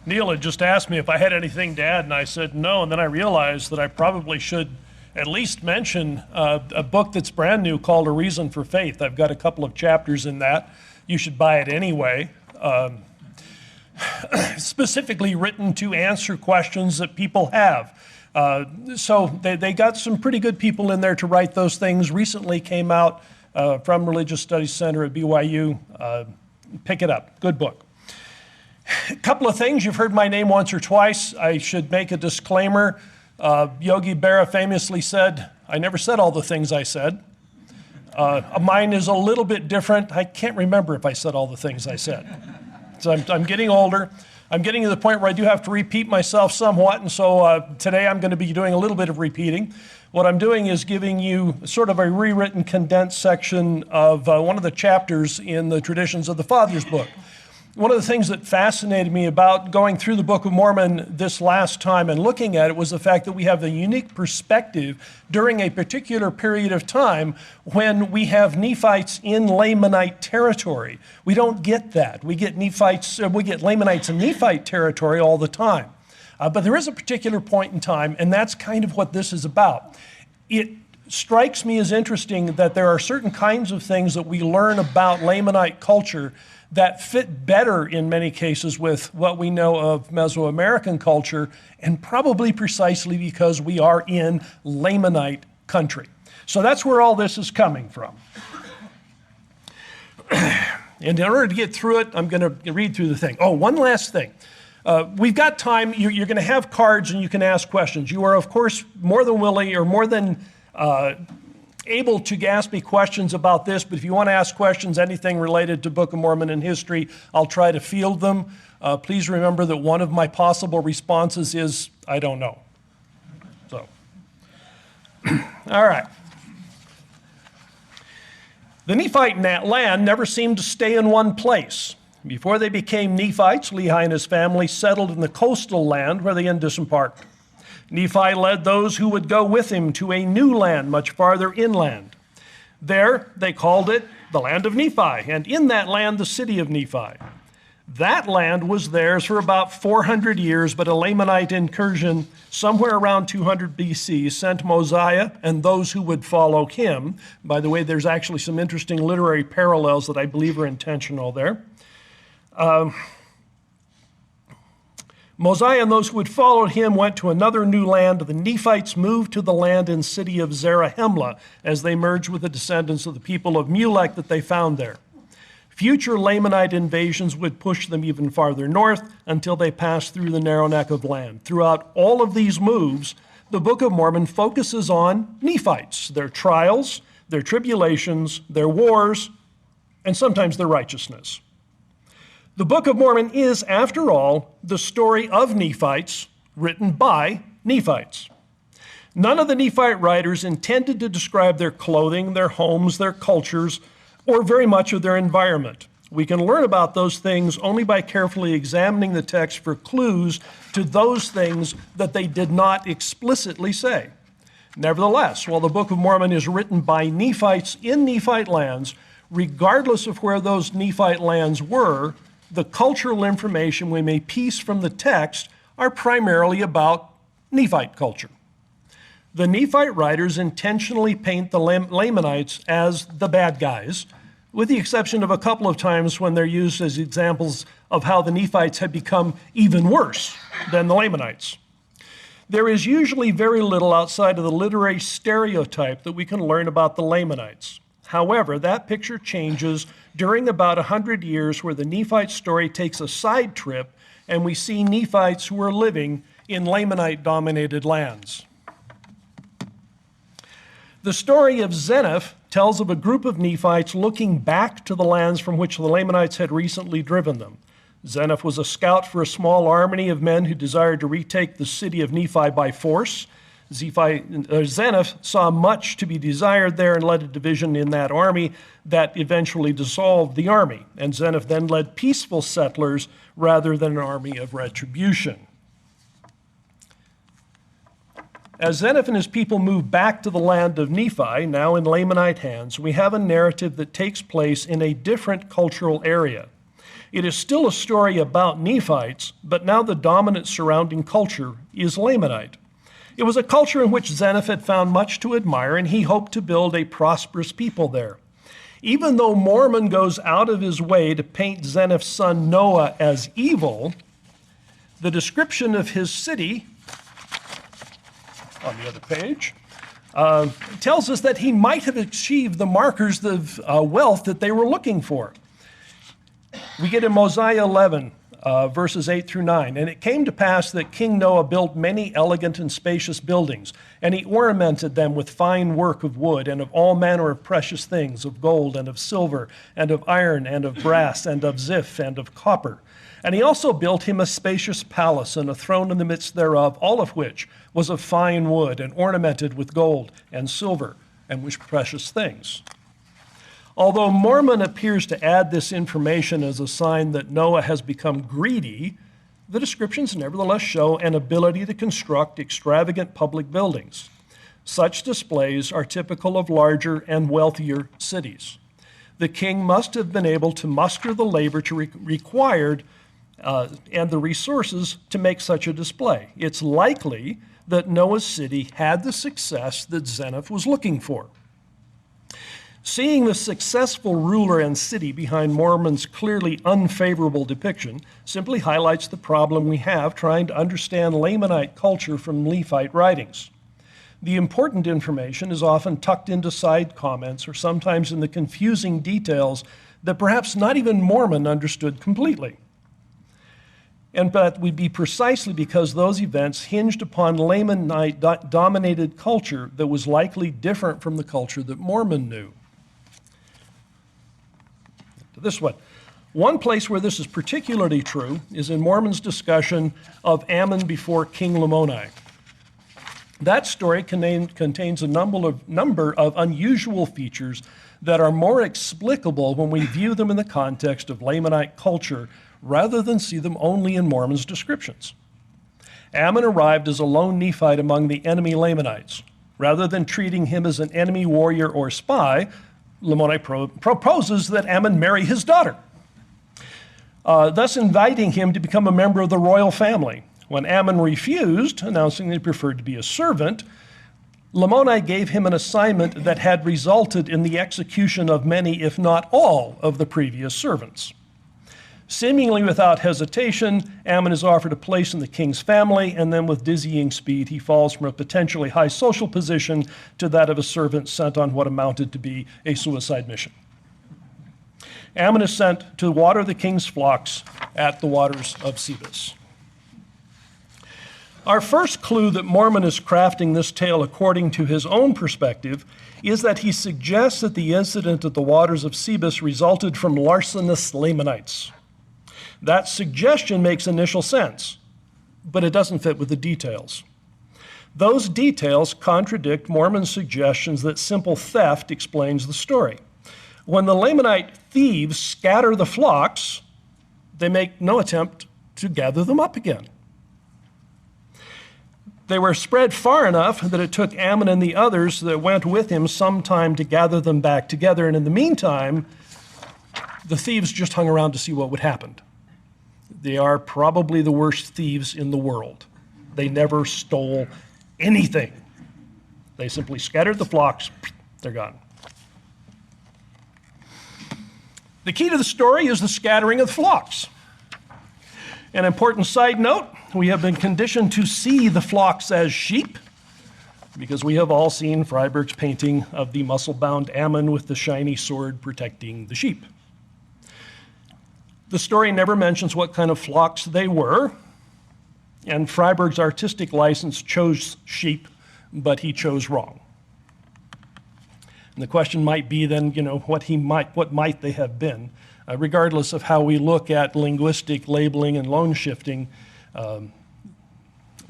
Neil had just asked me if I had anything to add, and I said no, and then I realized that I probably should at least mention a book that's brand new called A Reason for Faith. I've got a couple of chapters in that. You should buy it anyway. Specifically written to answer questions that people have. So they got some pretty good people in there to write those things. Recently came out from Religious Studies Center at BYU. Pick it up. Good book. A couple of things. You've heard my name once or twice. I should make a disclaimer. Yogi Berra famously said, I never said all the things I said. Mine is a little bit different. I can't remember if I said all the things I said. So I'm getting older. I'm getting to the point where I do have to repeat myself somewhat, and so today I'm going to be doing a little bit of repeating. What I'm doing is giving you sort of a rewritten, condensed section of one of the chapters in the Traditions of the Fathers book. One of the things that fascinated me about going through the Book of Mormon this last time and looking at it was the fact that we have a unique perspective during a particular period of time when we have Nephites in Lamanite territory. We don't get that. We get Lamanites in Nephite territory all the time. But there is a particular point in time, and that's kind of what this is about. It strikes me as interesting that there are certain kinds of things that we learn about Lamanite culture that fit better in many cases with what we know of Mesoamerican culture, and probably precisely because we are in Lamanite country. So that's where all this is coming from. And in order to get through it, I'm going to read through the thing. Oh, one last thing. We've got time. You're going to have cards and you can ask questions. You are, of course, more than willing or more than able to ask me questions about this, but if you want to ask questions, anything related to Book of Mormon and history, I'll try to field them. Please remember that one of my possible responses is, I don't know. So, all right. The Nephite land never seemed to stay in one place. Before they became Nephites, Lehi and his family settled in the coastal land where they disembarked. Nephi led those who would go with him to a new land much farther inland. There, they called it the land of Nephi, and in that land, the city of Nephi. That land was theirs for about 400 years, but a Lamanite incursion somewhere around 200 BC sent Mosiah and those who would follow him. By the way, there's actually some interesting literary parallels that I believe are intentional there. Mosiah and those who had followed him went to another new land. The Nephites moved to the land and city of Zarahemla as they merged with the descendants of the people of Mulek that they found there. Future Lamanite invasions would push them even farther north until they passed through the narrow neck of land. Throughout all of these moves, the Book of Mormon focuses on Nephites, their trials, their tribulations, their wars, and sometimes their righteousness. The Book of Mormon is, after all, the story of Nephites written by Nephites. None of the Nephite writers intended to describe their clothing, their homes, their cultures, or very much of their environment. We can learn about those things only by carefully examining the text for clues to those things that they did not explicitly say. Nevertheless, while the Book of Mormon is written by Nephites in Nephite lands, regardless of where those Nephite lands were, the cultural information we may piece from the text are primarily about Nephite culture. The Nephite writers intentionally paint the Lamanites as the bad guys, with the exception of a couple of times when they're used as examples of how the Nephites had become even worse than the Lamanites. There is usually very little outside of the literary stereotype that we can learn about the Lamanites. However, that picture changes during about 100 years where the Nephite story takes a side trip and we see Nephites who are living in Lamanite-dominated lands. The story of Zeniff tells of a group of Nephites looking back to the lands from which the Lamanites had recently driven them. Zeniff was a scout for a small army of men who desired to retake the city of Nephi by force. Zeniff saw much to be desired there and led a division in that army that eventually dissolved the army. And Zeniff then led peaceful settlers rather than an army of retribution. As Zeniff and his people move back to the land of Nephi, now in Lamanite hands, we have a narrative that takes place in a different cultural area. It is still a story about Nephites, but now the dominant surrounding culture is Lamanite. It was a culture in which Zeniff had found much to admire, and he hoped to build a prosperous people there. Even though Mormon goes out of his way to paint Zeniff's son Noah as evil, the description of his city, on the other page, tells us that he might have achieved the markers of wealth that they were looking for. We get in Mosiah 11, verses 8 through 9. And it came to pass that King Noah built many elegant and spacious buildings, and he ornamented them with fine work of wood and of all manner of precious things, of gold and of silver and of iron and of brass and of ziff and of copper. And he also built him a spacious palace and a throne in the midst thereof, all of which was of fine wood and ornamented with gold and silver and with precious things. Although Mormon appears to add this information as a sign that Noah has become greedy, the descriptions nevertheless show an ability to construct extravagant public buildings. Such displays are typical of larger and wealthier cities. The king must have been able to muster the labor required and the resources to make such a display. It's likely that Noah's city had the success that Zeniff was looking for. Seeing the successful ruler and city behind Mormon's clearly unfavorable depiction simply highlights the problem we have trying to understand Lamanite culture from Nephite writings. The important information is often tucked into side comments or sometimes in the confusing details that perhaps not even Mormon understood completely. And that would be precisely because those events hinged upon Lamanite-dominated culture that was likely different from the culture that Mormon knew. This one. One place where this is particularly true is in Mormon's discussion of Ammon before King Lamoni. That story contains a number of unusual features that are more explicable when we view them in the context of Lamanite culture rather than see them only in Mormon's descriptions. Ammon arrived as a lone Nephite among the enemy Lamanites. Rather than treating him as an enemy warrior or spy, Lamoni proposes that Ammon marry his daughter, thus inviting him to become a member of the royal family. When Ammon refused, announcing that he preferred to be a servant, Lamoni gave him an assignment that had resulted in the execution of many, if not all, of the previous servants. Seemingly without hesitation, Ammon is offered a place in the king's family, and then with dizzying speed, he falls from a potentially high social position to that of a servant sent on what amounted to be a suicide mission. Ammon is sent to water the king's flocks at the waters of Sebus. Our first clue that Mormon is crafting this tale according to his own perspective is that he suggests that the incident at the waters of Sebus resulted from larcenous Lamanites. That suggestion makes initial sense, but it doesn't fit with the details. Those details contradict Mormon's suggestions that simple theft explains the story. When the Lamanite thieves scatter the flocks, they make no attempt to gather them up again. They were spread far enough that it took Ammon and the others that went with him some time to gather them back together, and in the meantime, the thieves just hung around to see what would happen. They are probably the worst thieves in the world. They never stole anything. They simply scattered the flocks, they're gone. The key to the story is the scattering of the flocks. An important side note, we have been conditioned to see the flocks as sheep because we have all seen Freiberg's painting of the muscle-bound Ammon with the shiny sword protecting the sheep. The story never mentions what kind of flocks they were, and Freiberg's artistic license chose sheep, but he chose wrong. And the question might be then, what might they have been? Regardless of how we look at linguistic labeling and loan shifting,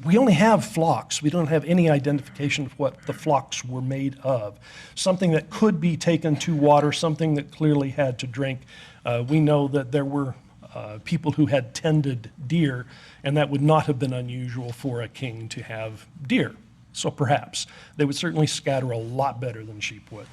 we only have flocks. We don't have any identification of what the flocks were made of. Something that could be taken to water, something that clearly had to drink. We know that there were people who had tended deer, and that would not have been unusual for a king to have deer. So perhaps they would certainly scatter a lot better than sheep would.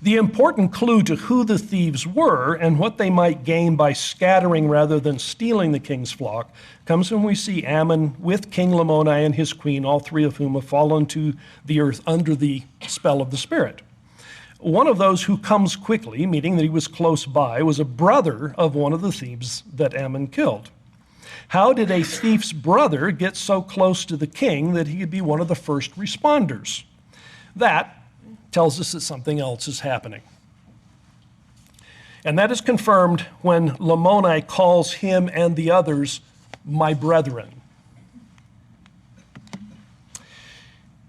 The important clue to who the thieves were and what they might gain by scattering rather than stealing the king's flock comes when we see Ammon with King Lamoni and his queen, all three of whom have fallen to the earth under the spell of the Spirit. One of those who comes quickly, meaning that he was close by, was a brother of one of the thieves that Ammon killed. How did a thief's brother get so close to the king that he could be one of the first responders? That tells us that something else is happening. And that is confirmed when Lamoni calls him and the others my brethren.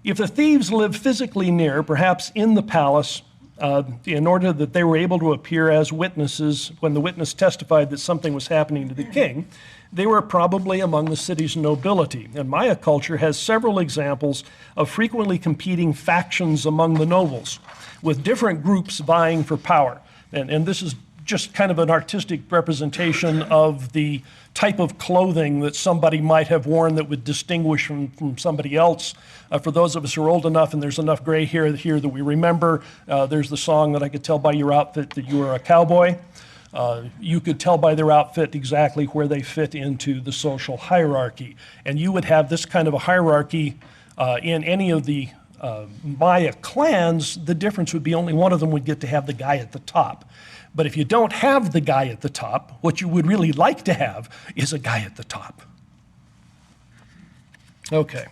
If the thieves lived physically near, perhaps in the palace, in order that they were able to appear as witnesses when the witness testified that something was happening to the king, they were probably among the city's nobility. And Maya culture has several examples of frequently competing factions among the nobles, with different groups vying for power. And this is just kind of an artistic representation of the type of clothing that somebody might have worn that would distinguish from somebody else. For those of us who are old enough, and there's enough gray hair here that we remember, there's the song that I could tell by your outfit that you were a cowboy. You could tell by their outfit exactly where they fit into the social hierarchy. And you would have this kind of a hierarchy in any of the Maya clans. The difference would be only one of them would get to have the guy at the top. But if you don't have the guy at the top, what you would really like to have is a guy at the top. Okay.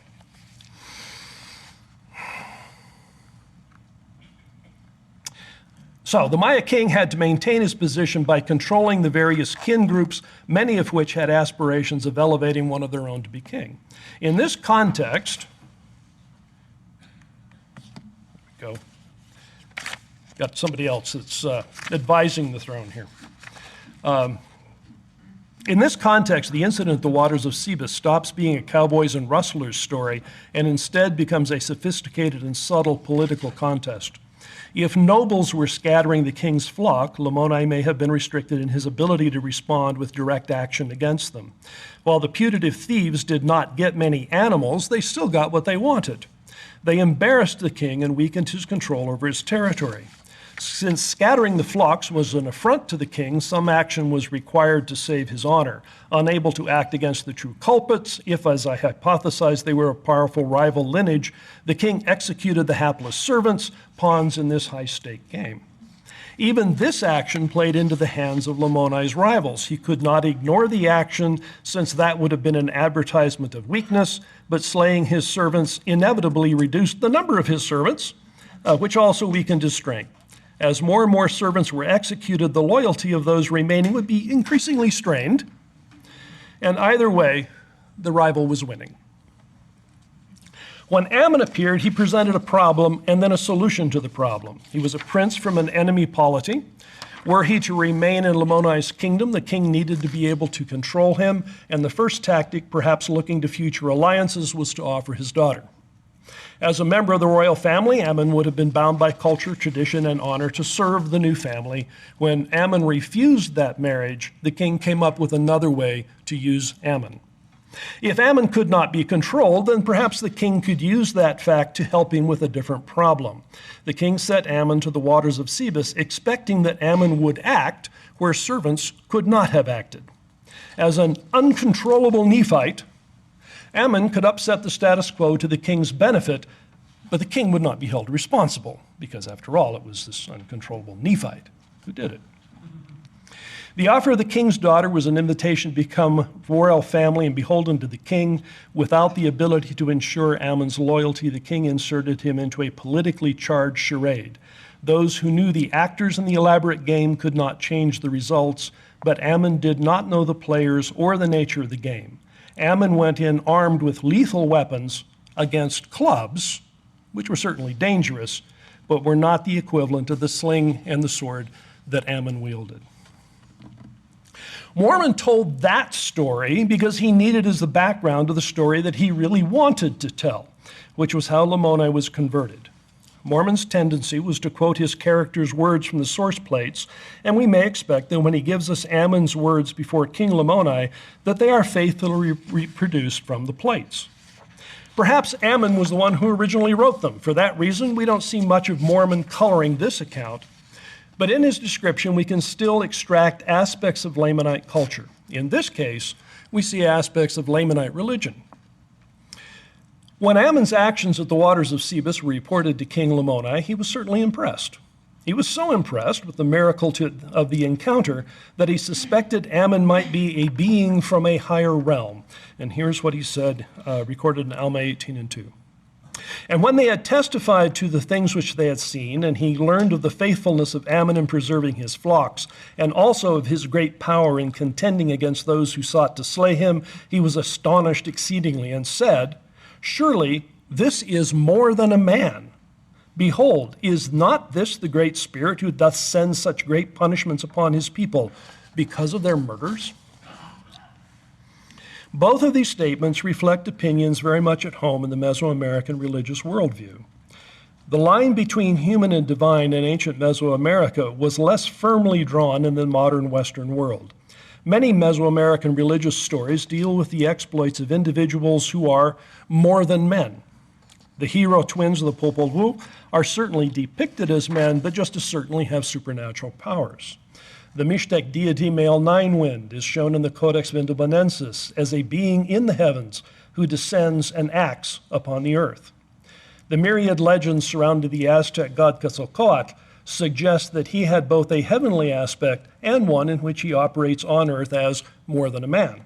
So the Maya king had to maintain his position by controlling the various kin groups, many of which had aspirations of elevating one of their own to be king. In this context, there we go. Got somebody else that's advising the throne here. In this context, the incident at the waters of Sebus stops being a cowboys and rustlers story and instead becomes a sophisticated and subtle political contest. If nobles were scattering the king's flock, Lamoni may have been restricted in his ability to respond with direct action against them. While the putative thieves did not get many animals, they still got what they wanted. They embarrassed the king and weakened his control over his territory. Since scattering the flocks was an affront to the king, some action was required to save his honor. Unable to act against the true culprits, if, as I hypothesized, they were a powerful rival lineage, the king executed the hapless servants, pawns in this high-stake game. Even this action played into the hands of Lamoni's rivals. He could not ignore the action, since that would have been an advertisement of weakness, but slaying his servants inevitably reduced the number of his servants, which also weakened his strength. As more and more servants were executed, the loyalty of those remaining would be increasingly strained, and either way, the rival was winning. When Ammon appeared, he presented a problem and then a solution to the problem. He was a prince from an enemy polity. Were he to remain in Lamoni's kingdom, the king needed to be able to control him, and the first tactic, perhaps looking to future alliances, was to offer his daughter. As a member of the royal family, Ammon would have been bound by culture, tradition, and honor to serve the new family. When Ammon refused that marriage, the king came up with another way to use Ammon. If Ammon could not be controlled, then perhaps the king could use that fact to help him with a different problem. The king set Ammon to the waters of Sebus, expecting that Ammon would act where servants could not have acted. As an uncontrollable Nephite, Ammon could upset the status quo to the king's benefit, but the king would not be held responsible, because after all, it was this uncontrollable Nephite who did it. The offer of the king's daughter was an invitation to become royal family and beholden to the king. Without the ability to ensure Ammon's loyalty, the king inserted him into a politically charged charade. Those who knew the actors in the elaborate game could not change the results, but Ammon did not know the players or the nature of the game. Ammon went in armed with lethal weapons against clubs, which were certainly dangerous, but were not the equivalent of the sling and the sword that Ammon wielded. Mormon told that story because he needed as the background to the story that he really wanted to tell, which was how Lamoni was converted. Mormon's tendency was to quote his character's words from the source plates, and we may expect that when he gives us Ammon's words before King Lamoni, that they are faithfully reproduced from the plates. Perhaps Ammon was the one who originally wrote them. For that reason, we don't see much of Mormon coloring this account. But in his description, we can still extract aspects of Lamanite culture. In this case, we see aspects of Lamanite religion. When Ammon's actions at the waters of Sebus were reported to King Lamoni, he was certainly impressed. He was so impressed with the miracle of the encounter that he suspected Ammon might be a being from a higher realm. And here's what he said, recorded in Alma 18:2. And when they had testified to the things which they had seen, and he learned of the faithfulness of Ammon in preserving his flocks, and also of his great power in contending against those who sought to slay him, he was astonished exceedingly, and said, Surely this is more than a man. Behold, is not this the great Spirit who doth send such great punishments upon his people because of their murders? Both of these statements reflect opinions very much at home in the Mesoamerican religious worldview. The line between human and divine in ancient Mesoamerica was less firmly drawn in the modern Western world. Many Mesoamerican religious stories deal with the exploits of individuals who are more than men. The hero twins of the Popol Vuh are certainly depicted as men, but just as certainly have supernatural powers. The Mixtec deity male Nine Wind is shown in the Codex Vindobonensis as a being in the heavens who descends and acts upon the earth. The myriad legends surrounding the Aztec god Quetzalcoatl suggest that he had both a heavenly aspect and one in which he operates on earth as more than a man.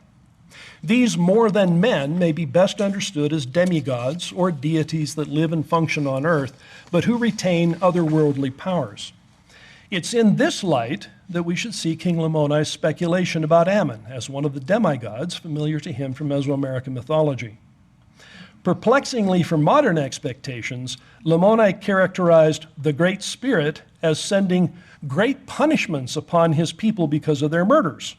These more than men may be best understood as demigods or deities that live and function on earth, but who retain otherworldly powers. It's in this light that we should see King Lamoni's speculation about Ammon as one of the demigods familiar to him from Mesoamerican mythology. Perplexingly for modern expectations, Lamoni characterized the Great Spirit as sending great punishments upon his people because of their murders.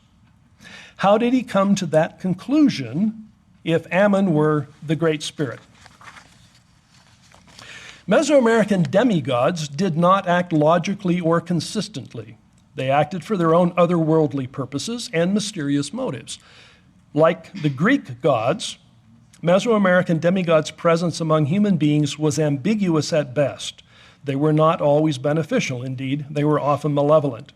How did he come to that conclusion if Ammon were the Great Spirit? Mesoamerican demigods did not act logically or consistently. They acted for their own otherworldly purposes and mysterious motives. Like the Greek gods, Mesoamerican demigods' presence among human beings was ambiguous at best. They were not always beneficial. Indeed, they were often malevolent.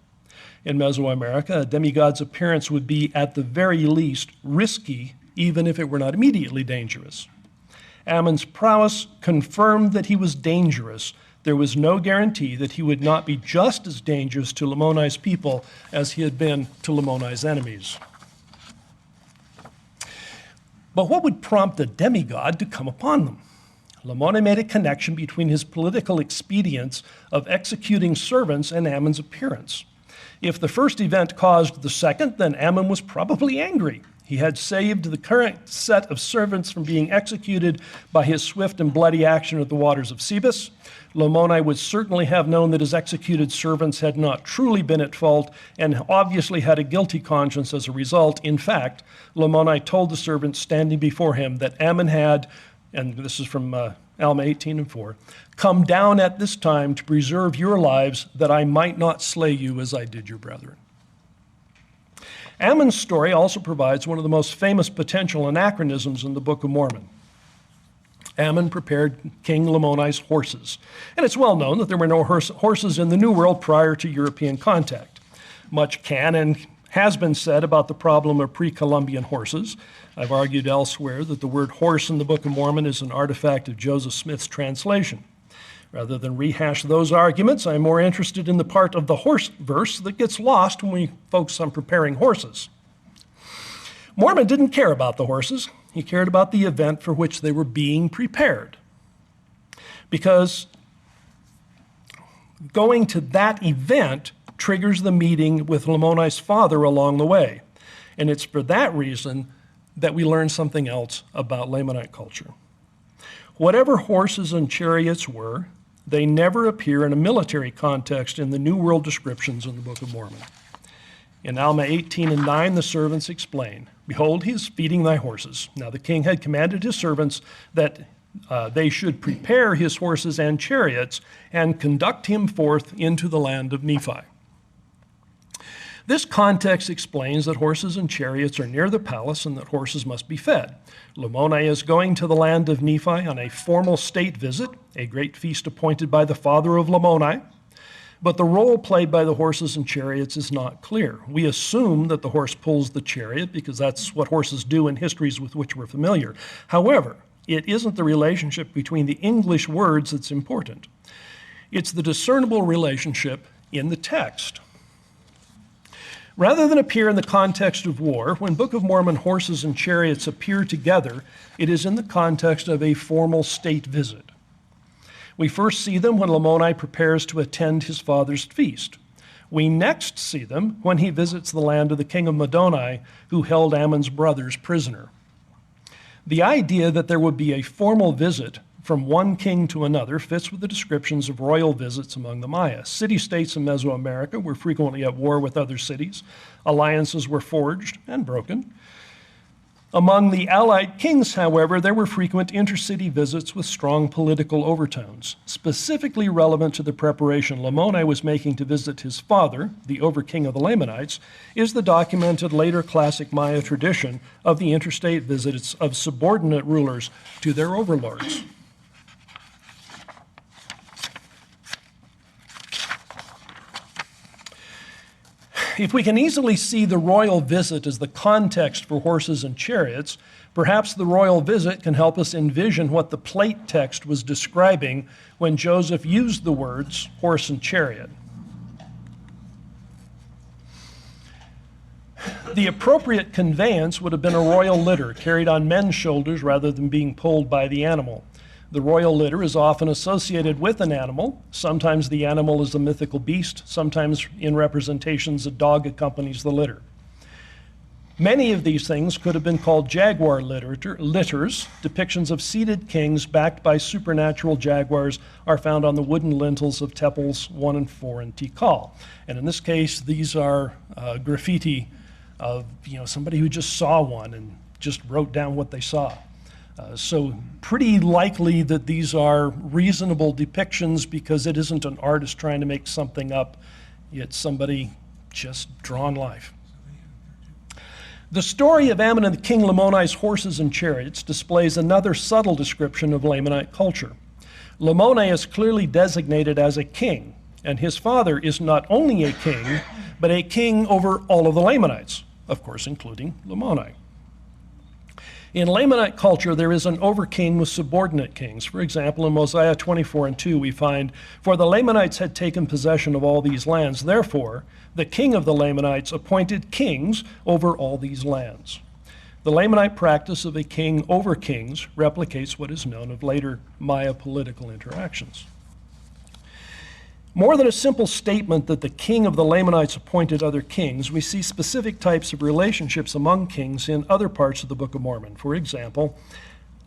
In Mesoamerica, a demigod's appearance would be, at the very least, risky, even if it were not immediately dangerous. Ammon's prowess confirmed that he was dangerous. There was no guarantee that he would not be just as dangerous to Lamoni's people as he had been to Lamoni's enemies. But what would prompt a demigod to come upon them? Lamoni made a connection between his political expedience of executing servants and Ammon's appearance. If the first event caused the second, then Ammon was probably angry. He had saved the current set of servants from being executed by his swift and bloody action at the waters of Sebus. Lamoni would certainly have known that his executed servants had not truly been at fault and obviously had a guilty conscience as a result. In fact, Lamoni told the servants standing before him that Ammon had, and this is from Alma 18:4, come down at this time to preserve your lives, that I might not slay you as I did your brethren. Ammon's story also provides one of the most famous potential anachronisms in the Book of Mormon. Ammon prepared King Lamoni's horses, and it's well known that there were no horses in the New World prior to European contact. Much can and has been said about the problem of pre-Columbian horses. I've argued elsewhere that the word horse in the Book of Mormon is an artifact of Joseph Smith's translation. Rather than rehash those arguments, I'm more interested in the part of the horse verse that gets lost when we focus on preparing horses. Mormon didn't care about the horses. He cared about the event for which they were being prepared. Because going to that event triggers the meeting with Lamoni's father along the way. And it's for that reason that we learn something else about Lamanite culture. Whatever horses and chariots were, they never appear in a military context in the New World descriptions in the Book of Mormon. In Alma 18:9, the servants explain, Behold, he is feeding thy horses. Now the king had commanded his servants that they should prepare his horses and chariots and conduct him forth into the land of Nephi. This context explains that horses and chariots are near the palace and that horses must be fed. Lamoni is going to the land of Nephi on a formal state visit, a great feast appointed by the father of Lamoni. But the role played by the horses and chariots is not clear. We assume that the horse pulls the chariot because that's what horses do in histories with which we're familiar. However, it isn't the relationship between the English words that's important. It's the discernible relationship in the text. Rather than appear in the context of war, when Book of Mormon horses and chariots appear together, it is in the context of a formal state visit. We first see them when Lamoni prepares to attend his father's feast. We next see them when he visits the land of the king of Middoni, who held Ammon's brothers prisoner. The idea that there would be a formal visit from one king to another fits with the descriptions of royal visits among the Maya. City-states in Mesoamerica were frequently at war with other cities. Alliances were forged and broken. Among the allied kings, however, there were frequent intercity visits with strong political overtones. Specifically relevant to the preparation Lamoni was making to visit his father, the overking of the Lamanites, is the documented later classic Maya tradition of the interstate visits of subordinate rulers to their overlords. If we can easily see the royal visit as the context for horses and chariots, perhaps the royal visit can help us envision what the plate text was describing when Joseph used the words horse and chariot. The appropriate conveyance would have been a royal litter carried on men's shoulders rather than being pulled by the animal. The royal litter is often associated with an animal. Sometimes the animal is a mythical beast. Sometimes in representations, a dog accompanies the litter. Many of these things could have been called jaguar litters. Depictions of seated kings backed by supernatural jaguars are found on the wooden lintels of temples 1 and 4 in Tikal. And in this case, these are graffiti of somebody who just saw one and just wrote down what they saw. So pretty likely that these are reasonable depictions because it isn't an artist trying to make something up. It's somebody just drawn life. The story of Ammon and King Lamoni's horses and chariots displays another subtle description of Lamanite culture. Lamoni is clearly designated as a king, and his father is not only a king, but a king over all of the Lamanites, of course, including Lamoni. In Lamanite culture, there is an overking with subordinate kings. For example, in Mosiah 24:2, we find, "For the Lamanites had taken possession of all these lands. Therefore, the king of the Lamanites appointed kings over all these lands." The Lamanite practice of a king over kings replicates what is known of later Maya political interactions. More than a simple statement that the king of the Lamanites appointed other kings, we see specific types of relationships among kings in other parts of the Book of Mormon. For example,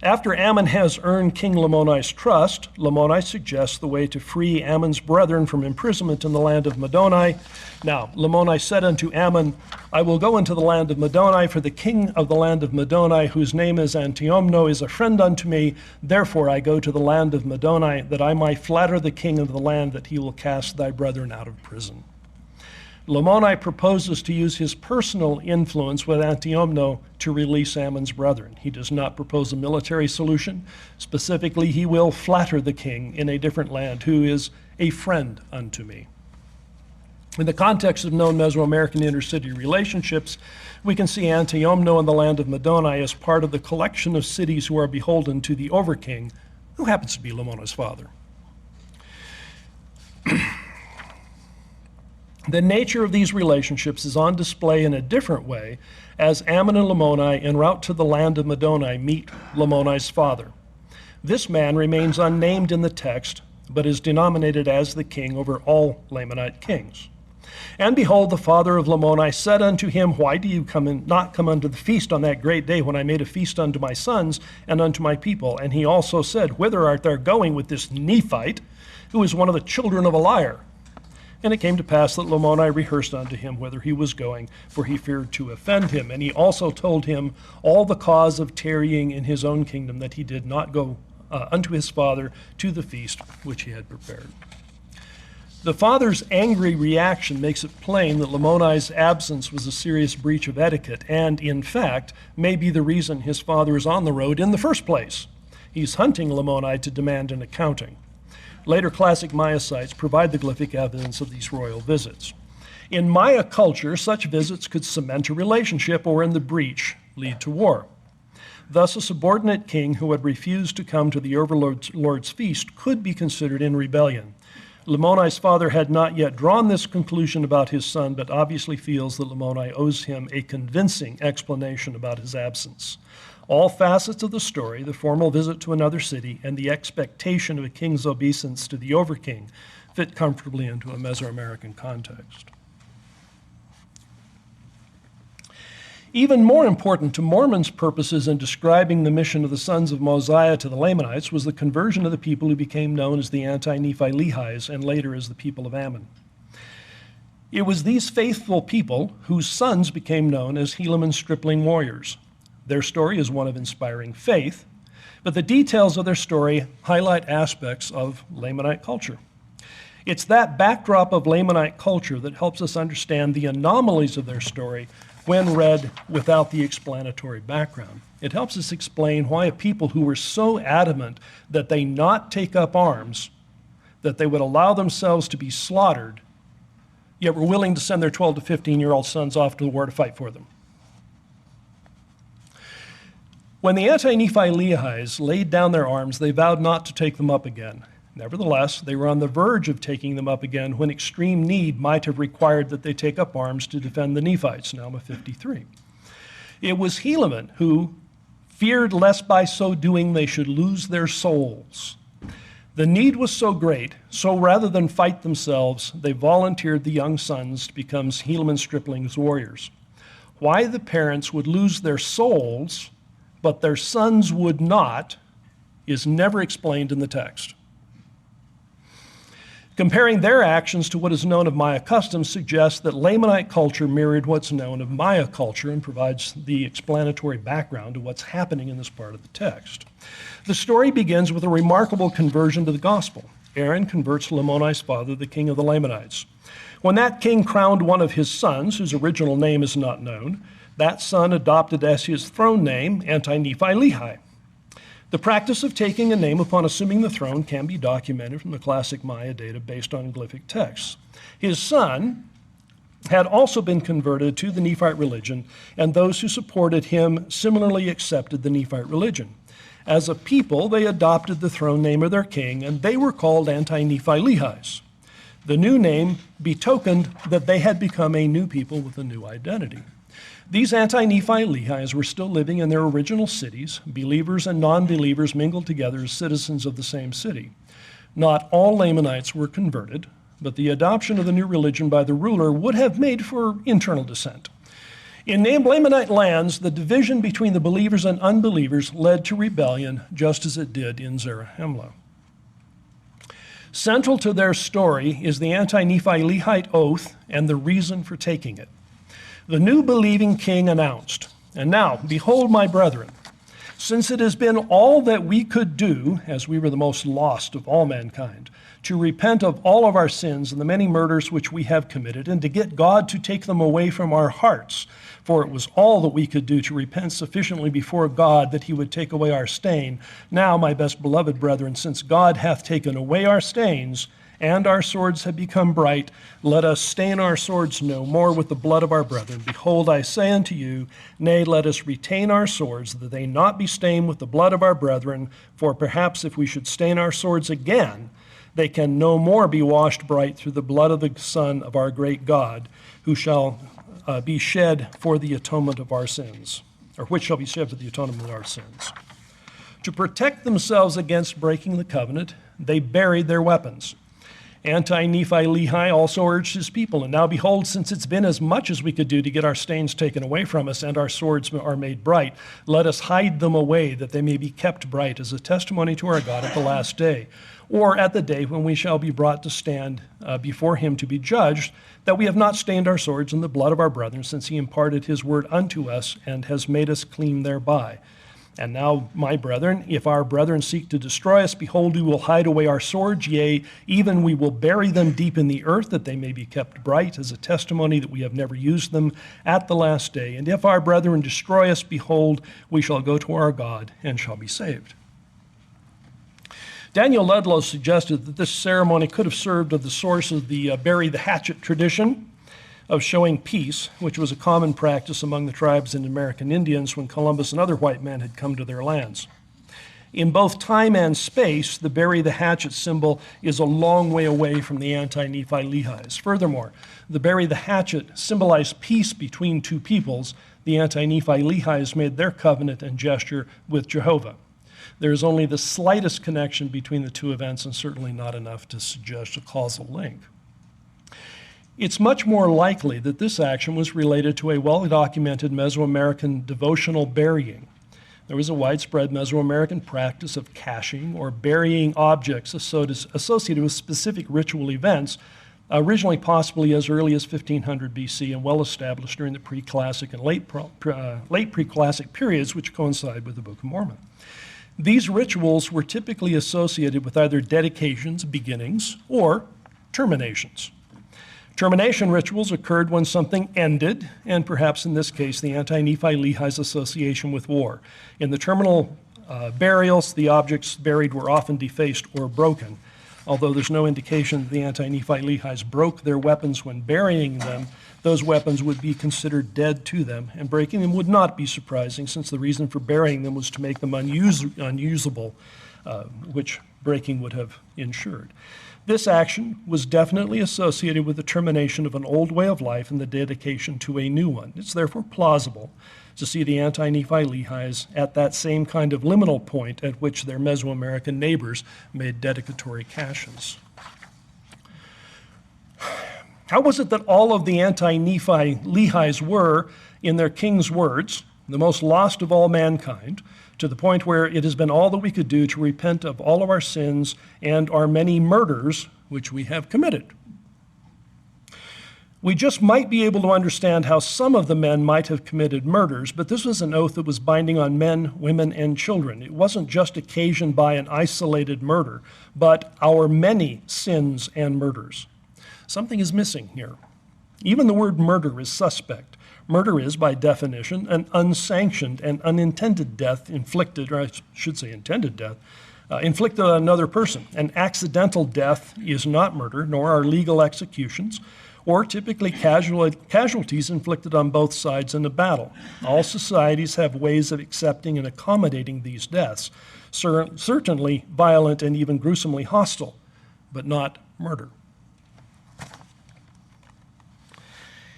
after Ammon has earned King Lamoni's trust, Lamoni suggests the way to free Ammon's brethren from imprisonment in the land of Middoni. Now, Lamoni said unto Ammon, "I will go into the land of Middoni, for the king of the land of Middoni, whose name is Anti-Nephi-Lehi, is a friend unto me. Therefore I go to the land of Middoni, that I might flatter the king of the land, that he will cast thy brethren out of prison." Lamoni proposes to use his personal influence with Anti-Nephi-Lehi to release Ammon's brethren. He does not propose a military solution. Specifically, he will flatter the king in a different land, who is a friend unto me. In the context of known Mesoamerican intercity relationships, we can see Anti-Nephi-Lehi in the land of Middoni as part of the collection of cities who are beholden to the overking, who happens to be Lamoni's father. The nature of these relationships is on display in a different way as Ammon and Lamoni en route to the land of Middoni meet Lamoni's father. This man remains unnamed in the text, but is denominated as the king over all Lamanite kings. "And behold, the father of Lamoni said unto him, Why do you not come unto the feast on that great day when I made a feast unto my sons and unto my people? And he also said, Whither art thou going with this Nephite, who is one of the children of a liar? And it came to pass that Lamoni rehearsed unto him whither he was going, for he feared to offend him. And he also told him all the cause of tarrying in his own kingdom, that he did not go unto his father to the feast which he had prepared." The father's angry reaction makes it plain that Lamoni's absence was a serious breach of etiquette and, in fact, may be the reason his father is on the road in the first place. He's hunting Lamoni to demand an accounting. Later classic Maya sites provide the glyphic evidence of these royal visits. In Maya culture, such visits could cement a relationship or, in the breach, lead to war. Thus, a subordinate king who had refused to come to the overlord's feast could be considered in rebellion. Lamoni's father had not yet drawn this conclusion about his son, but obviously feels that Lamoni owes him a convincing explanation about his absence. All facets of the story, the formal visit to another city and the expectation of a king's obeisance to the overking, fit comfortably into a Mesoamerican context. Even more important to Mormon's purposes in describing the mission of the sons of Mosiah to the Lamanites was the conversion of the people who became known as the Anti-Nephi-Lehis and later as the people of Ammon. It was these faithful people whose sons became known as Helaman stripling warriors. Their story is one of inspiring faith, but the details of their story highlight aspects of Lamanite culture. It's that backdrop of Lamanite culture that helps us understand the anomalies of their story when read without the explanatory background. It helps us explain why a people who were so adamant that they not take up arms, that they would allow themselves to be slaughtered, yet were willing to send their 12 to 15-year-old sons off to the war to fight for them. When the Anti-Nephi-Lehis laid down their arms, they vowed not to take them up again. Nevertheless, they were on the verge of taking them up again when extreme need might have required that they take up arms to defend the Nephites, Alma 53. It was Helaman who feared lest by so doing they should lose their souls. The need was so great, so rather than fight themselves, they volunteered the young sons to become Helaman striplings warriors. Why the parents would lose their souls, but their sons would not, is never explained in the text. Comparing their actions to what is known of Maya customs suggests that Lamanite culture mirrored what's known of Maya culture and provides the explanatory background to what's happening in this part of the text. The story begins with a remarkable conversion to the gospel. Aaron converts Lamoni's father, the king of the Lamanites. When that king crowned one of his sons, whose original name is not known, that son adopted as his throne name Anti-Nephi-Lehi. The practice of taking a name upon assuming the throne can be documented from the classic Maya data based on glyphic texts. His son had also been converted to the Nephite religion, and those who supported him similarly accepted the Nephite religion. As a people, they adopted the throne name of their king, and they were called Anti-Nephi-Lehis. The new name betokened that they had become a new people with a new identity. These Anti-Nephi-Lehis were still living in their original cities. Believers and non-believers mingled together as citizens of the same city. Not all Lamanites were converted, but the adoption of the new religion by the ruler would have made for internal dissent. In named Lamanite lands, the division between the believers and unbelievers led to rebellion, just as it did in Zarahemla. Central to their story is the Anti-Nephi-Lehite oath and the reason for taking it. The new believing king announced, "And now, behold, my brethren, since it has been all that we could do, as we were the most lost of all mankind, to repent of all of our sins and the many murders which we have committed, and to get God to take them away from our hearts, for it was all that we could do to repent sufficiently before God that he would take away our stain. Now, my best beloved brethren, since God hath taken away our stains, and our swords have become bright, let us stain our swords no more with the blood of our brethren. Behold, I say unto you, nay, let us retain our swords, that they not be stained with the blood of our brethren, for perhaps if we should stain our swords again, they can no more be washed bright through the blood of the Son of our great God, who shall be shed for the atonement of our sins, or which shall be shed for the atonement of our sins." To protect themselves against breaking the covenant, they buried their weapons. Anti-Nephi-Lehi also urged his people, "And now behold, since it's been as much as we could do to get our stains taken away from us and our swords are made bright, let us hide them away that they may be kept bright as a testimony to our God at the last day, or at the day when we shall be brought to stand before him to be judged, that we have not stained our swords in the blood of our brethren, since he imparted his word unto us and has made us clean thereby. And now, my brethren, if our brethren seek to destroy us, behold, we will hide away our swords, yea, even we will bury them deep in the earth, that they may be kept bright, as a testimony that we have never used them at the last day. And if our brethren destroy us, behold, we shall go to our God and shall be saved. Daniel Ludlow suggested that this ceremony could have served as the source of the bury the hatchet tradition of showing peace, which was a common practice among the tribes and American Indians when Columbus and other white men had come to their lands. In both time and space, the bury the hatchet symbol is a long way away from the Anti-Nephi-Lehis. Furthermore, the bury the hatchet symbolized peace between two peoples. The Anti-Nephi-Lehis made their covenant and gesture with Jehovah. There is only the slightest connection between the two events, and certainly not enough to suggest a causal link. It's much more likely that this action was related to a well-documented Mesoamerican devotional burying. There was a widespread Mesoamerican practice of caching or burying objects associated with specific ritual events, originally possibly as early as 1500 BC and well established during the pre-classic and late pre-classic periods, which coincide with the Book of Mormon. These rituals were typically associated with either dedications, beginnings, or terminations. Termination rituals occurred when something ended, and perhaps in this case, the Anti-Nephi-Lehi's association with war. In the terminal burials, the objects buried were often defaced or broken. Although there's no indication that the Anti-Nephi-Lehis broke their weapons when burying them, those weapons would be considered dead to them, and breaking them would not be surprising, since the reason for burying them was to make them unusable, which breaking would have ensured. This action was definitely associated with the termination of an old way of life and the dedication to a new one. It's therefore plausible to see the Anti-Nephi-Lehis at that same kind of liminal point at which their Mesoamerican neighbors made dedicatory caches. How was it that all of the Anti-Nephi-Lehis were, in their king's words, the most lost of all mankind, to the point where it has been all that we could do to repent of all of our sins and our many murders which we have committed? We just might be able to understand how some of the men might have committed murders, but this was an oath that was binding on men, women, and children. It wasn't just occasioned by an isolated murder, but our many sins and murders. Something is missing here. Even the word murder is suspect. Murder is, by definition, an unsanctioned and unintended death inflicted, or I should say intended death, inflicted on another person. An accidental death is not murder, nor are legal executions, or typically casualties inflicted on both sides in a battle. All societies have ways of accepting and accommodating these deaths, certainly violent and even gruesomely hostile, but not murder.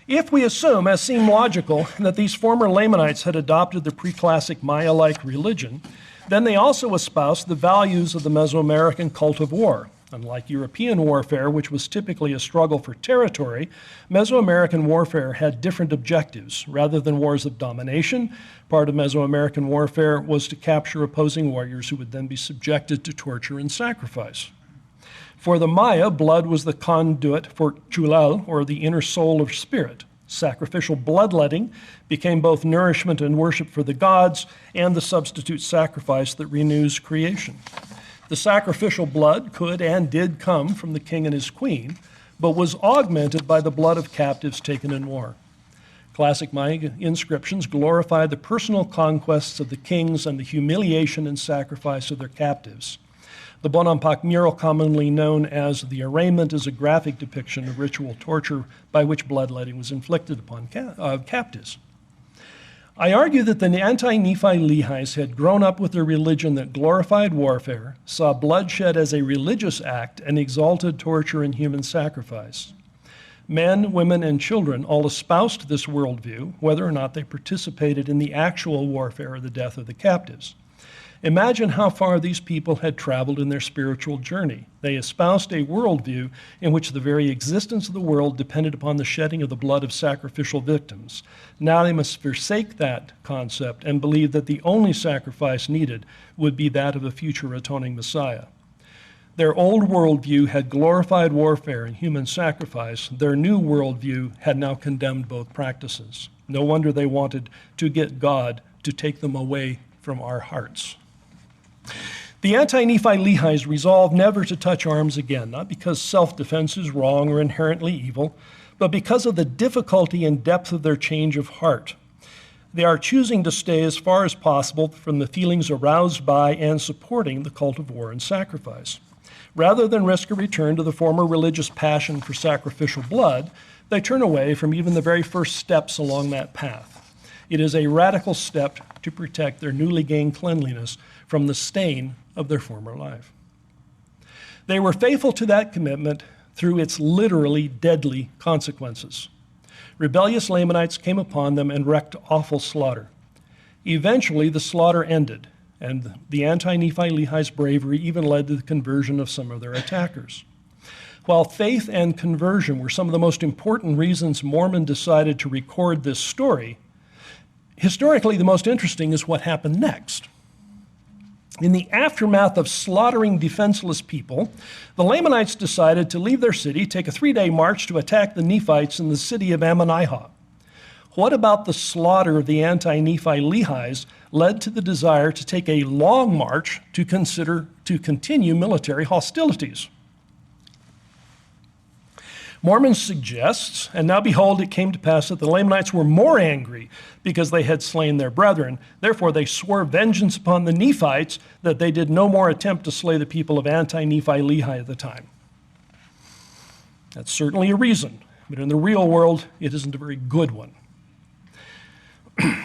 If we assume, as seemed logical, that these former Lamanites had adopted the pre-classic Maya-like religion, then they also espoused the values of the Mesoamerican cult of war. Unlike European warfare, which was typically a struggle for territory, Mesoamerican warfare had different objectives. Rather than wars of domination, part of Mesoamerican warfare was to capture opposing warriors who would then be subjected to torture and sacrifice. For the Maya, blood was the conduit for chulal, or the inner soul of spirit. Sacrificial bloodletting became both nourishment and worship for the gods and the substitute sacrifice that renews creation. The sacrificial blood could and did come from the king and his queen, but was augmented by the blood of captives taken in war. Classic Maya inscriptions glorify the personal conquests of the kings and the humiliation and sacrifice of their captives. The Bonampak mural, commonly known as the arraignment, is a graphic depiction of ritual torture by which bloodletting was inflicted upon captives. I argue that the Anti-Nephi-Lehis had grown up with a religion that glorified warfare, saw bloodshed as a religious act, and exalted torture and human sacrifice. Men, women, and children all espoused this worldview, whether or not they participated in the actual warfare or the death of the captives. Imagine how far these people had traveled in their spiritual journey. They espoused a worldview in which the very existence of the world depended upon the shedding of the blood of sacrificial victims. Now they must forsake that concept and believe that the only sacrifice needed would be that of a future atoning Messiah. Their old worldview had glorified warfare and human sacrifice. Their new worldview had now condemned both practices. No wonder they wanted to get God to take them away from our hearts. The Anti-Nephi-Lehis resolved never to touch arms again, not because self-defense is wrong or inherently evil, but because of the difficulty and depth of their change of heart. They are choosing to stay as far as possible from the feelings aroused by and supporting the cult of war and sacrifice. Rather than risk a return to the former religious passion for sacrificial blood, they turn away from even the very first steps along that path. It is a radical step to protect their newly gained cleanliness from the stain of their former life. They were faithful to that commitment through its literally deadly consequences. Rebellious Lamanites came upon them and wreaked awful slaughter. Eventually, the slaughter ended, and the Anti-Nephi-Lehi's bravery even led to the conversion of some of their attackers. While faith and conversion were some of the most important reasons Mormon decided to record this story, historically the most interesting is what happened next. In the aftermath of slaughtering defenseless people, the Lamanites decided to leave their city, take a 3-day march to attack the Nephites in the city of Ammon. What about the slaughter of the Anti-Nephi-Lehis led to the desire to take a long march to continue military hostilities? Mormon suggests, and now behold, it came to pass that the Lamanites were more angry because they had slain their brethren. Therefore, they swore vengeance upon the Nephites, that they did no more attempt to slay the people of Anti-Nephi-Lehi at the time. That's certainly a reason, but in the real world, it isn't a very good one.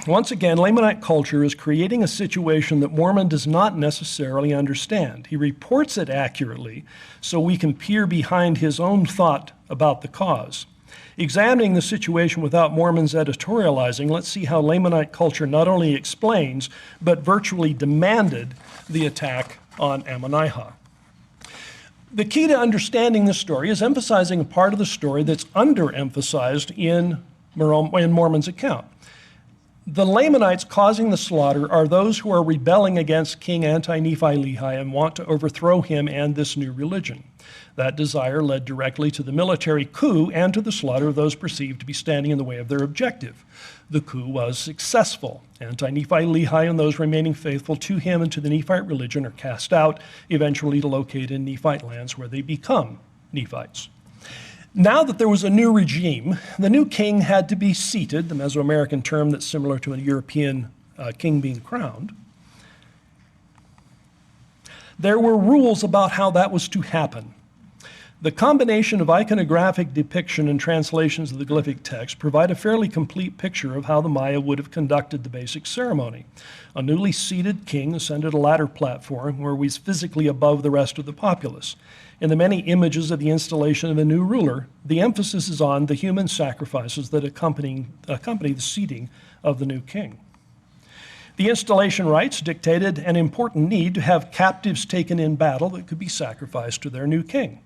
Once again, Lamanite culture is creating a situation that Mormon does not necessarily understand. He reports it accurately so we can peer behind his own thought about the cause. Examining the situation without Mormon's editorializing, let's see how Lamanite culture not only explains, but virtually demanded the attack on Ammon. The key to understanding this story is emphasizing a part of the story that's underemphasized in Mormon's account. The Lamanites causing the slaughter are those who are rebelling against King Anti-Nephi-Lehi and want to overthrow him and this new religion. That desire led directly to the military coup and to the slaughter of those perceived to be standing in the way of their objective. The coup was successful. Anti-Nephi-Lehi and those remaining faithful to him and to the Nephite religion are cast out, eventually located in Nephite lands where they become Nephites. Now that there was a new regime, the new king had to be seated, the Mesoamerican term that's similar to a European king being crowned. There were rules about how that was to happen. The combination of iconographic depiction and translations of the glyphic text provide a fairly complete picture of how the Maya would have conducted the basic ceremony. A newly seated king ascended a ladder platform where he was physically above the rest of the populace. In the many images of the installation of a new ruler, the emphasis is on the human sacrifices that accompany the seating of the new king. The installation rites dictated an important need to have captives taken in battle that could be sacrificed to their new king.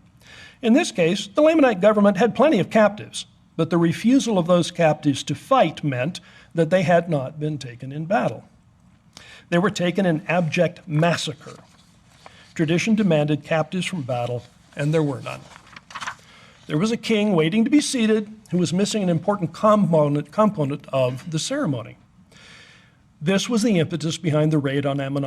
In this case, the Lamanite government had plenty of captives, but the refusal of those captives to fight meant that they had not been taken in battle. They were taken in abject massacre. Tradition demanded captives from battle, and there were none. There was a king waiting to be seated who was missing an important component of the ceremony. This was the impetus behind the raid on Ammon.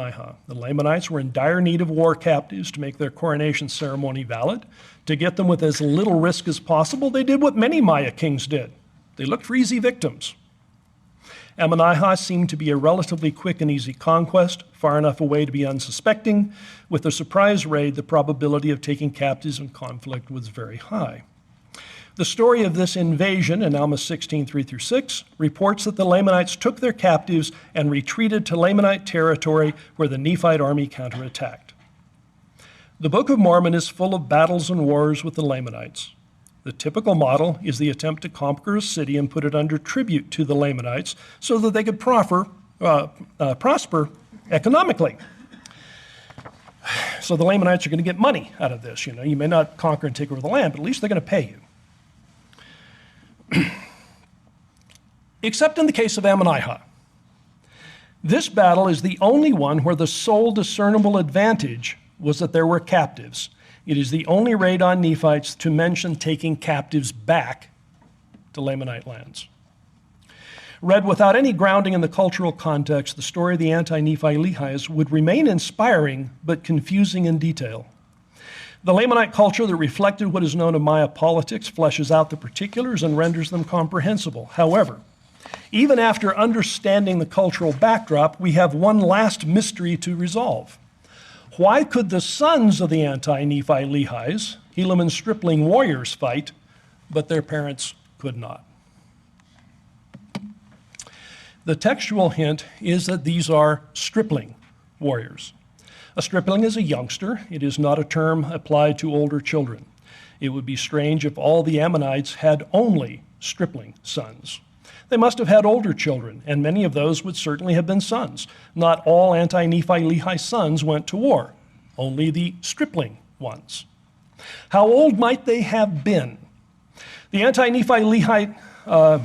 The Lamanites were in dire need of war captives to make their coronation ceremony valid. To get them with as little risk as possible, they did what many Maya kings did. They looked for easy victims. Ammon seemed to be a relatively quick and easy conquest, far enough away to be unsuspecting. With the surprise raid, the probability of taking captives in conflict was very high. The story of this invasion in Alma 16, 3-6, reports that the Lamanites took their captives and retreated to Lamanite territory where the Nephite army counterattacked. The Book of Mormon is full of battles and wars with the Lamanites. The typical model is the attempt to conquer a city and put it under tribute to the Lamanites so that they could prosper economically. So the Lamanites are going to get money out of this. You may not conquer and take over the land, but at least they're going to pay you. Except in the case of Ammon. This battle is the only one where the sole discernible advantage was that there were captives. It is the only raid on Nephites to mention taking captives back to Lamanite lands. Read without any grounding in the cultural context, the story of the Anti-Nephi-Lehis would remain inspiring but confusing in detail. The Lamanite culture that reflected what is known of Maya politics fleshes out the particulars and renders them comprehensible. However, even after understanding the cultural backdrop, we have one last mystery to resolve. Why could the sons of the Anti-Nephi-Lehis, Helaman stripling warriors, fight, but their parents could not? The textual hint is that these are stripling warriors. A stripling is a youngster. It is not a term applied to older children. It would be strange if all the Ammonites had only stripling sons. They must have had older children, and many of those would certainly have been sons. Not all Anti-Nephi-Lehi sons went to war, only the stripling ones. How old might they have been? The Anti-Nephi-Lehite the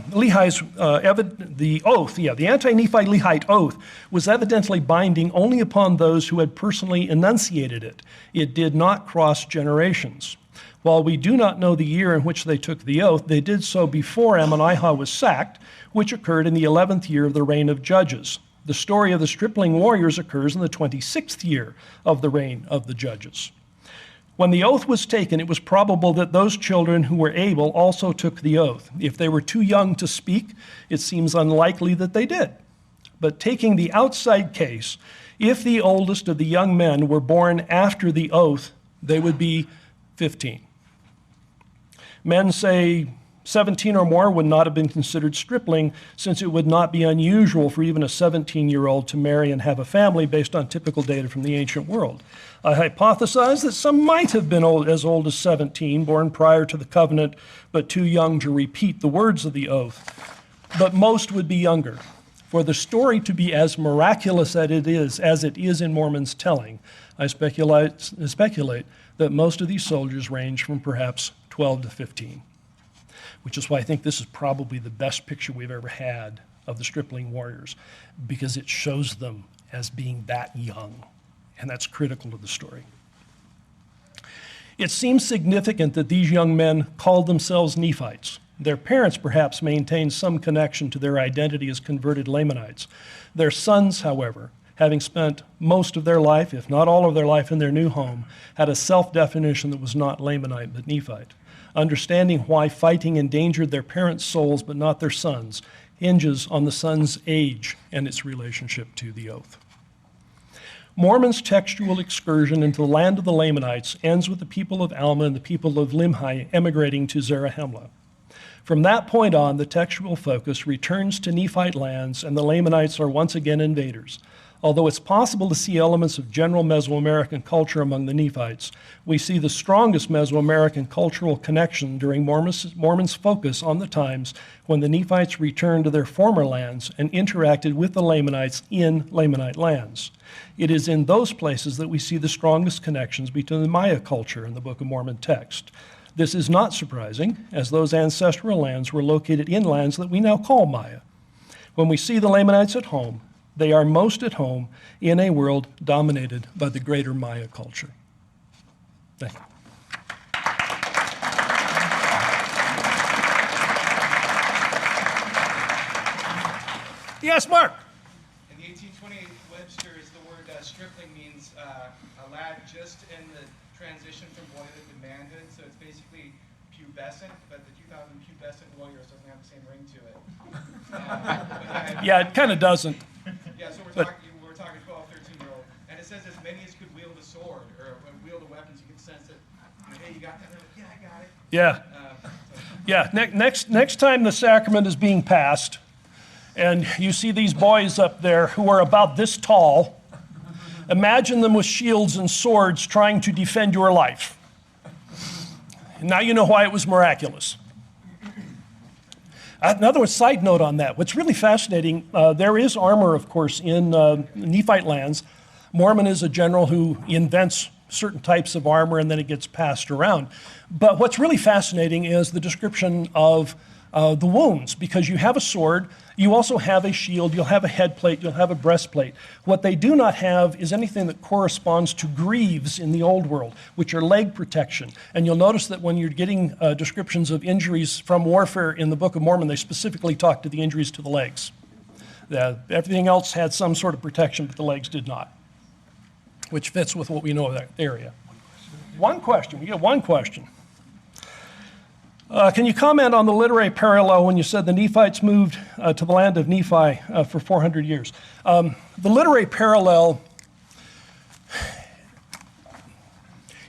Anti-Nephi-Lehite oath was evidently binding only upon those who had personally enunciated it. It did not cross generations. While we do not know the year in which they took the oath, they did so before Ammonihah was sacked, which occurred in the 11th year of the reign of Judges. The story of the stripling warriors occurs in the 26th year of the reign of the Judges. When the oath was taken, it was probable that those children who were able also took the oath. If they were too young to speak, it seems unlikely that they did. But taking the outside case, if the oldest of the young men were born after the oath, they would be 15. Men say 17 or more would not have been considered stripling, since it would not be unusual for even a 17-year-old to marry and have a family based on typical data from the ancient world. I hypothesize that some might have been as old as 17, born prior to the covenant, but too young to repeat the words of the oath. But most would be younger. For the story to be as miraculous as it is in Mormon's telling, I speculate that most of these soldiers range from perhaps 12 to 15. Which is why I think this is probably the best picture we've ever had of the stripling warriors, because it shows them as being that young, and that's critical to the story. It seems significant that these young men called themselves Nephites. Their parents perhaps maintained some connection to their identity as converted Lamanites. Their sons, however, having spent most of their life, if not all of their life, in their new home, had a self-definition that was not Lamanite but Nephite. Understanding why fighting endangered their parents' souls but not their sons hinges on the son's age and its relationship to the oath. Mormon's textual excursion into the land of the Lamanites ends with the people of Alma and the people of Limhi emigrating to Zarahemla. From that point on, the textual focus returns to Nephite lands, and the Lamanites are once again invaders. Although it's possible to see elements of general Mesoamerican culture among the Nephites, we see the strongest Mesoamerican cultural connection during Mormon's focus on the times when the Nephites returned to their former lands and interacted with the Lamanites in Lamanite lands. It is in those places that we see the strongest connections between the Maya culture and the Book of Mormon text. This is not surprising, as those ancestral lands were located in lands that we now call Maya. When we see the Lamanites at home, they are most at home in a world dominated by the greater Maya culture. Thank you. Yes, Mark. In the 1828 Webster's, the word stripling means a lad just in the transition from boyhood to manhood. So it's basically pubescent, but the 2000 pubescent warriors doesn't have the same ring to it. Yeah, it kind of doesn't. Yeah, so we're talking 12, 13-year-old. And it says as many as could wield a sword or wield a weapon, so you can sense that, hey, you got that? They're like, yeah, I got it. Yeah. Next time the sacrament is being passed, and you see these boys up there who are about this tall, imagine them with shields and swords trying to defend your life. And now you know why it was miraculous. Another side note on that, what's really fascinating, there is armor, of course, in Nephite lands. Mormon is a general who invents certain types of armor and then it gets passed around. But what's really fascinating is the description of the wounds, because you have a sword, you also have a shield, you'll have a head plate, you'll have a breastplate. What they do not have is anything that corresponds to greaves in the old world, which are leg protection. And you'll notice that when you're getting descriptions of injuries from warfare in the Book of Mormon, they specifically talk to the injuries to the legs. Everything else had some sort of protection, but the legs did not, which fits with what we know of that area. One question. We get one question. Can you comment on the literary parallel when you said the Nephites moved to the land of Nephi for 400 years? The literary parallel,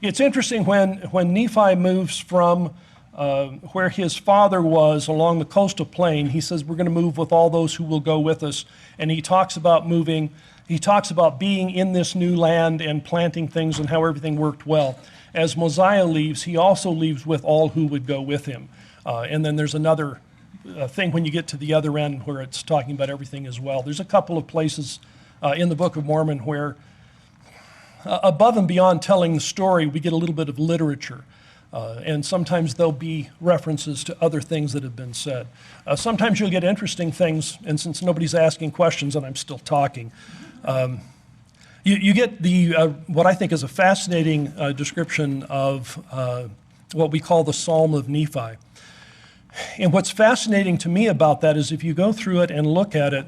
it's interesting when Nephi moves from where his father was along the coastal plain, he says, we're going to move with all those who will go with us. And he talks about moving, he talks about being in this new land and planting things and how everything worked well. As Mosiah leaves, he also leaves with all who would go with him. And then there's another thing when you get to the other end where it's talking about everything as well. There's a couple of places in the Book of Mormon where above and beyond telling the story, we get a little bit of literature. And sometimes there'll be references to other things that have been said. Sometimes you'll get interesting things, and since nobody's asking questions and I'm still talking, you get the what I think is a fascinating description of what we call the Psalm of Nephi. And what's fascinating to me about that is if you go through it and look at it,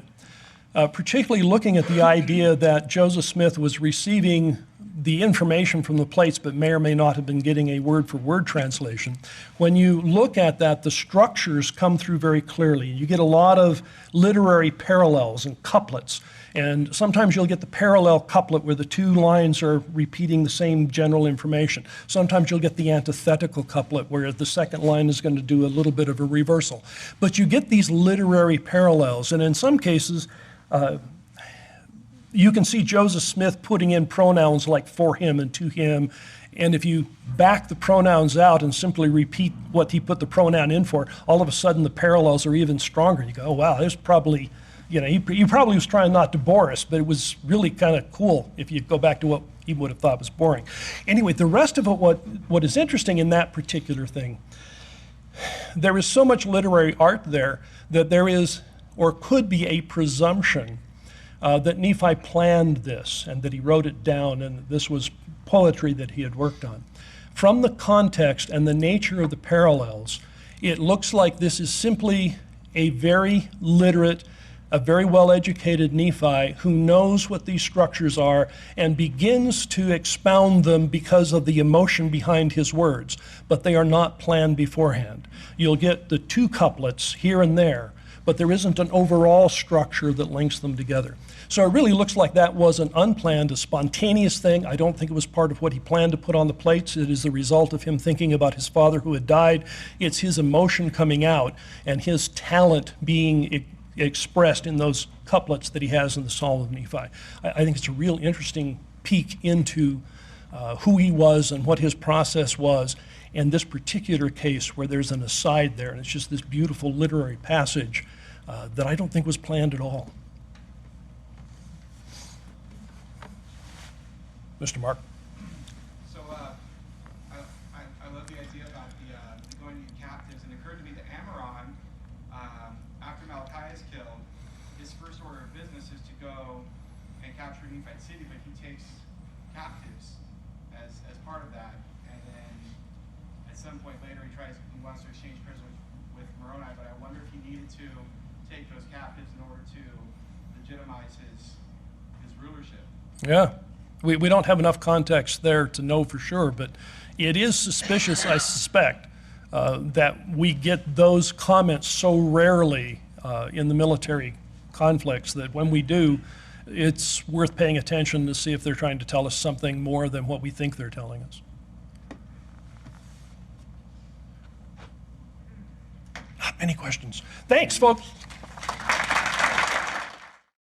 particularly looking at the idea that Joseph Smith was receiving the information from the plates but may or may not have been getting a word-for-word translation. When you look at that, the structures come through very clearly. You get a lot of literary parallels and couplets. And sometimes you'll get the parallel couplet where the two lines are repeating the same general information. Sometimes you'll get the antithetical couplet where the second line is going to do a little bit of a reversal. But you get these literary parallels, and in some cases, you can see Joseph Smith putting in pronouns like for him and to him, and if you back the pronouns out and simply repeat what he put the pronoun in for, all of a sudden the parallels are even stronger. You go, oh wow, there's probably, he probably was trying not to bore us, but it was really kind of cool if you go back to what he would have thought was boring. Anyway, the rest of it, what is interesting in that particular thing, there is so much literary art there that there is, or could be, a presumption that Nephi planned this and that he wrote it down and this was poetry that he had worked on. From the context and the nature of the parallels, it looks like this is simply a very literate, a very well-educated Nephi who knows what these structures are and begins to expound them because of the emotion behind his words, but they are not planned beforehand. You'll get the two couplets here and there, but there isn't an overall structure that links them together. So it really looks like that was an unplanned, a spontaneous thing. I don't think it was part of what he planned to put on the plates. It is the result of him thinking about his father who had died. It's his emotion coming out and his talent being expressed in those couplets that he has in the Psalm of Nephi. I think it's a real interesting peek into who he was and what his process was. And this particular case where there's an aside there, and it's just this beautiful literary passage that I don't think was planned at all. Mr. Mark. So I love the idea about the going to get captives, and it occurred to me that Ammon, after Malachi is killed, his first order of business is to go and capture Nephite city, but he takes captives as part of that, and then at some point later he wants to exchange prisoners with Moroni, but I wonder if he needed to take those captives in order to legitimize his rulership. Yeah. We don't have enough context there to know for sure, but it is suspicious, I suspect, that we get those comments so rarely in the military conflicts that when we do, it's worth paying attention to see if they're trying to tell us something more than what we think they're telling us. Not many questions. Thanks, folks.